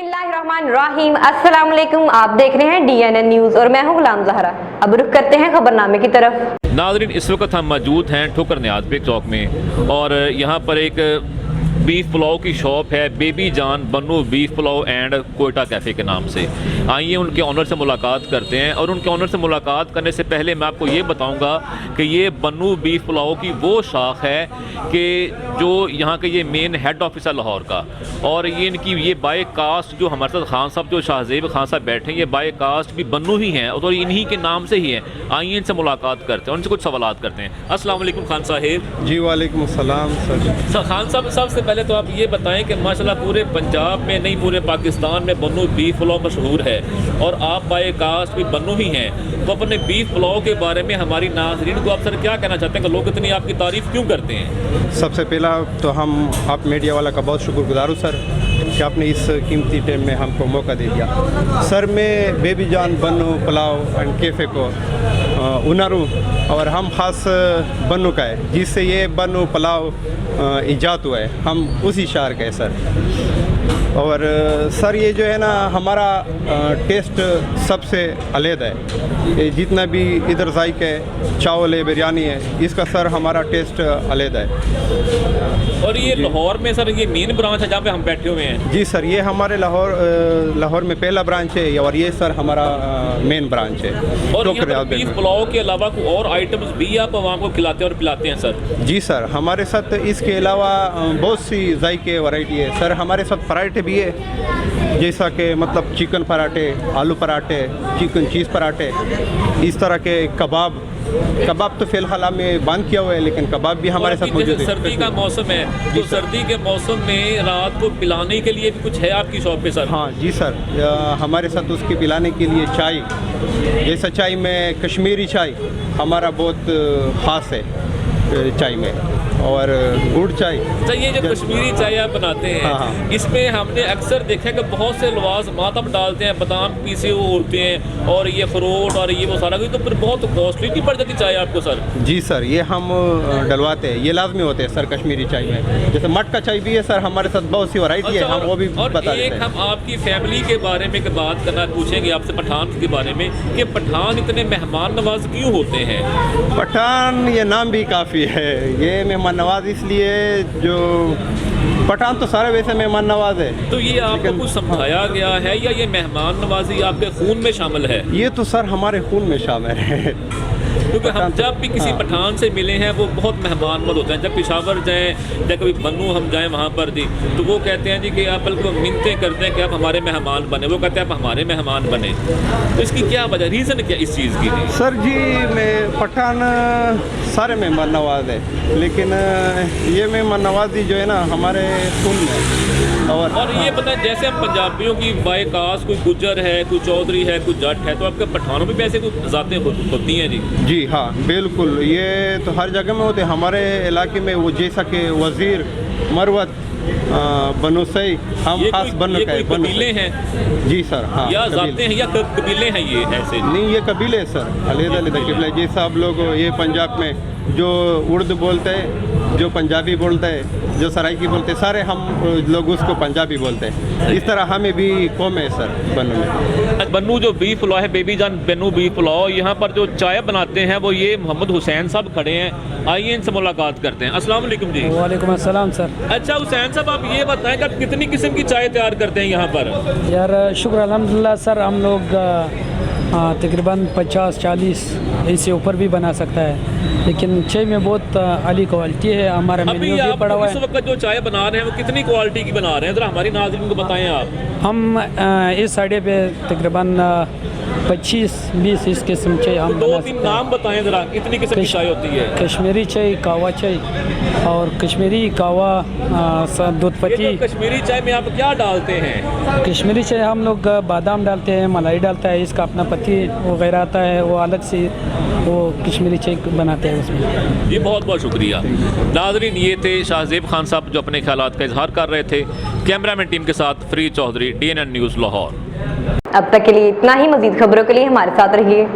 बिस्मिल्लाहिर्रहमानिर्रहीम। अस्सलाम वालेकुम। आप देख रहे हैं DNN न्यूज़ और मैं हूं गुलाम ज़हरा। अब रुख करते हैं खबरनामे की तरफ। नाज़रीन, इस वक्त हम मौजूद हैं ठोकर नियाज़ बेग चौक में और यहाँ पर एक बीफ पुलाव की शॉप है, baby Jaan Bannu beef pulao and Quetta cafe के नाम से। आइए उनके ऑनर से मुलाकात करते हैं। और उनके ऑनर से मुलाकात करने से पहले मैं आपको ये बताऊंगा कि ये बन्नू बीफ पुलाव की वो शाख है कि जो यहाँ के ये मेन हेड ऑफिस है लाहौर का, और ये इनकी ये बाय कास्ट जो हमारे साथ खान साहब जो शाहजेब खान साहब बैठे हैं, ये बाय कास्ट भी बन्नू ही हैं और इन्हीं के नाम से ही हैं। आइए इनसे मुलाकात करते हैं, उनसे कुछ सवालात करते हैं। अस्सलाम वालेकुम खान साहिब। जी वालेकुम अस्सलाम सर। खान साहब, सबसे पहले तो आप ये बताएं कि माशाल्लाह पूरे पंजाब में नहीं पूरे पाकिस्तान में बन्नू बीफ पुलाव मशहूर है और आप बाय कास्ट भी बन्नू ही हैं, तो अपने बीफ पुलाव के बारे में हमारी नाज़रीन को आप सर क्या कहना चाहते हैं कि लोग इतनी आपकी तारीफ़ क्यों करते हैं? सबसे पहला तो हम आप मीडिया वाला का बहुत शुक्रगुजार हूँ सर कि आपने इस कीमती टाइम में हमको मौका दे दिया। सर मैं baby Jaan Bannu pulao and cafe को ओनर हूँ और हम ख़ास बन्नू का है, जिससे ये बन्नू पुलाव ईजाद हुआ है, हम उसी शहर के हैं सर। और सर ये जो है ना हमारा टेस्ट सबसे अलग है। ये जितना भी इधर जायके चावल है, बिरयानी है, इसका सर हमारा टेस्ट अलग है। और ये लाहौर में सर ये मेन ब्रांच है जहाँ पे हम बैठे हुए हैं? जी सर, ये हमारे लाहौर में पहला ब्रांच है और ये सर हमारा मेन ब्रांच है। और बीफ पुलाव के अलावा कोई और आइटम्स भी आप वहाँ को खिलाते हैं और पिलाते हैं सर? जी सर, हमारे साथ इसके अलावा बहुत सी जायके वैरायटी है सर। हमारे साथ पराठे भी है, जैसा कि मतलब चिकन पराठे, आलू पराठे, चिकन चीज़ पराठे, इस तरह के कबाब तो फ़िलहाल हमें बंद किया हुआ है, लेकिन कबाब भी हमारे साथ मौजूद है। सर्दी का मौसम है तो सर्दी के मौसम में रात को पिलाने के लिए भी कुछ है आपकी शॉप पे सर? हाँ जी सर, हमारे साथ उसके पिलाने के लिए चाय, जैसा चाय में कश्मीरी चाय हमारा बहुत ख़ास है चाय में, और गुड़ चाय। तो ये जो कश्मीरी चाय आप बनाते हैं, हाँ। इसमें हमने अक्सर देखा कि बहुत से लवाज़मात आप डालते हैं, बादाम पीसे हुए होते हैं और ये अखरोट और ये वो सारा कुछ, तो फिर बहुत कॉस्टली नहीं पड़ जाती चाय आपको सर? जी सर, ये हम डलवाते हैं, ये लाजमी होते हैं सर कश्मीरी चाय में। जैसे मटका चाय भी है सर हमारे साथ, बहुत सी वैरायटी है, हम वो भी बता देते हैं। हम आपकी फैमिली के बारे में बात करना पूछेंगे आपसे, पठान के बारे में, कि पठान इतने मेहमान नवाज क्यों होते हैं? पठान ये नाम भी काफ़ी है, ये मेहमान नवाज इसलिए जो पठान तो सारे वैसे मेहमान नवाज है। तो ये आपको कुछ समझाया गया है या ये मेहमान नवाजी आपके खून में शामिल है? ये तो सर हमारे खून में शामिल है, क्योंकि हम जब भी किसी पठान से मिले हैं वो बहुत मेहमानवद होते हैं। जब पेशावर जाएँ या कभी बन्नू हम जाएँ वहाँ पर जी, तो वो कहते हैं जी कि आप बल्कि मिन्नतें करते हैं कि आप हमारे मेहमान बने, वो कहते हैं आप हमारे मेहमान बने। तो इसकी क्या वजह, रीज़न क्या इस चीज़ की? सर जी मैं पठान सारे मेहमान नवाज है, लेकिन ये मेहमान नवाजी जो है ना हमारे खून में। और ये पता है जैसे हम पंजाबियों की बाय कास्ट कोई गुज्जर है, कोई चौधरी है, कोई जट है, तो आपके पठानों में भी ऐसे कोई ज़ातें होती हैं जी? जी हाँ बिल्कुल, ये तो हर जगह में होते हैं। हमारे इलाके में वो जैसा कि वज़ीर, मरवत, बनूसई, हम खास बन्नू का कबीले हैं? जी सर, हाँ। या जाते हैं या कबीले हैं ये ऐसे? नहीं, ये कबीले सर, अलग-अलग कबीले। जैसा आप लोग ये पंजाब में जो उर्दू बोलते हैं, जो पंजाबी बोलते हैं, जो सराइकी बोलते हैं, सारे हम लोग उसको पंजाबी बोलते हैं। इस तरह हमें भी कौम है सर बन्नू में। बन्नू जो बीफ पुलाव है, बेबी जान बन्नू बीफ पुलाव, यहाँ पर जो चाय बनाते हैं वो ये मोहम्मद हुसैन साहब खड़े हैं। आइए इनसे मुलाकात करते हैं। अस्सलाम वालेकुम जी। वालेकुम अस्सलाम सर। अच्छा हुसैन साहब, आप ये बताएं कि आप कितनी किस्म की चाय तैयार करते हैं यहाँ पर? यार शुक्र अल्हम्दुलिल्लाह सर, हम लोग तकरीबन 50-40 इससे ऊपर भी बना सकता है, लेकिन चाय में बहुत अली क्वालिटी है। हमारा मेन्यू भी पड़ा हुआ है। इस वक्त जो चाय बना रहे हैं वो कितनी क्वालिटी की बना रहे हैं, ज़रा हमारी नाज़रीन को बताएं आप। हम इस साइडे पे तकरीबन 25-20 इस किस्म चाय हम 2-3 नाम बताएं ज़रा, कितनी किस्म की चाय होती है? कश्मीरी चाय, कावा चाय और कश्मीरी कावा, दूध पत्ती। कश्मीरी चाय में आप क्या डालते हैं? कश्मीरी चाय हम लोग बादाम डालते हैं, मलाई डालता है, इसका अपना पत्ती वगैरह आता है, वो अलग से वो कश्मीरी चाय बनाते हैं उसमें। जी बहुत बहुत शुक्रिया। नाज़रीन, ये थे शाहजेब खान साहब जो अपने ख्यालात का इजहार कर रहे थे। कैमरामैन टीम के साथ फरीद चौधरी, DNN न्यूज़ लाहौर। अब तक के लिए इतना ही। मज़ीद खबरों के लिए हमारे साथ रहिए।